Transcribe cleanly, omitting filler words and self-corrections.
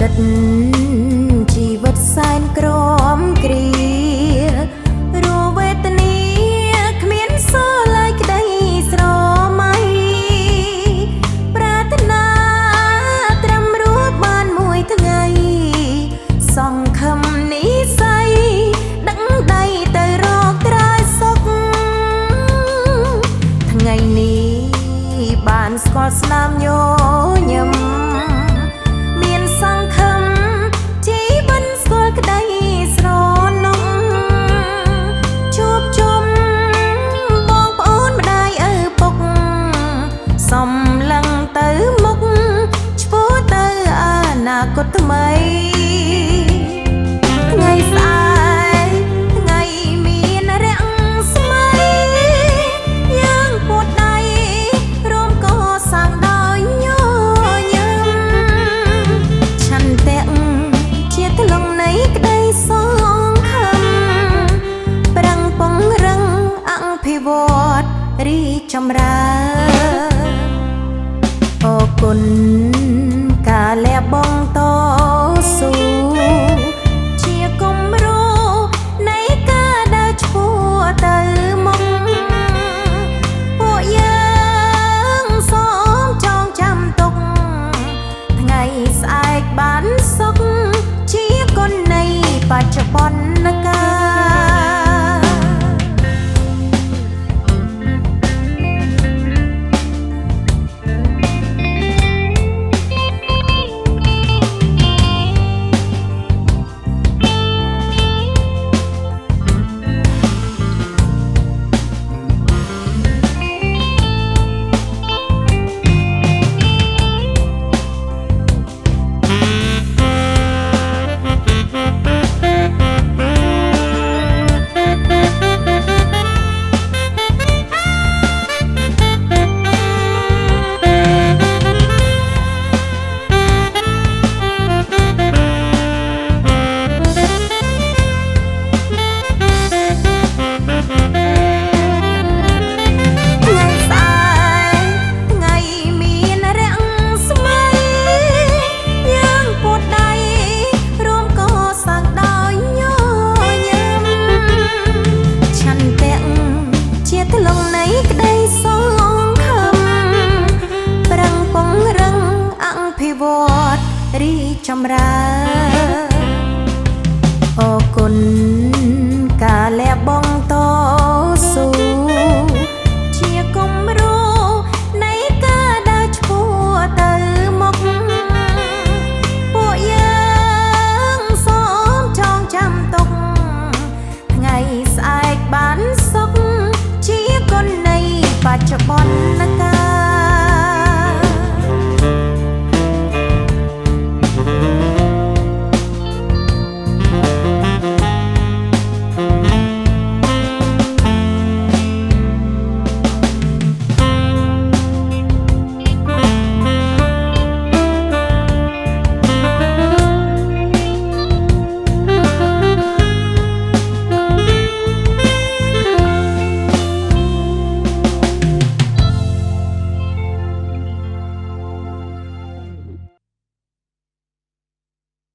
ដិតជីវិតសែនក្រំគ្រារវេទនាគ្មានសល់ឡើយក្តីស្រមៃប្រាថ្នាត្រឹមរស់បានមួយថ្ងៃសង្ឃឹមនិស្ស័យដឹងដៃទៅរកក្រោយសុខថ្ងៃនេះបានស្គាល់ស្នាមញញឹមមានសង្ឃឹមជីវិតស្គាល់ក្តីស្រណុកជួបជុំបងប្អូនម្ដាយឪពុកសំឡឹងទៅមុខឆ្ពោះទៅអនាគតថ្មីថ្ងៃស្អែកថ្ងៃមានរាំងស្មៃយើងពួតដៃរួមកសាងដោយញញឹមឆន្ទៈជាថ្លុងនៃក្តីសង្ឃឹមប្រឹងពង្រឹងអភិវឌ្ឍរីកចម្រើនអរគុណការលះបង់តស៊ូជាគំរូនៃការដើរឆ្ពោះទៅមុខពួកយើងសូមចងចាំទុកថ្ងៃស្អែកបានសុខជាគុណនៃបច្ចុប្បន្នកាលរីកចម្រើន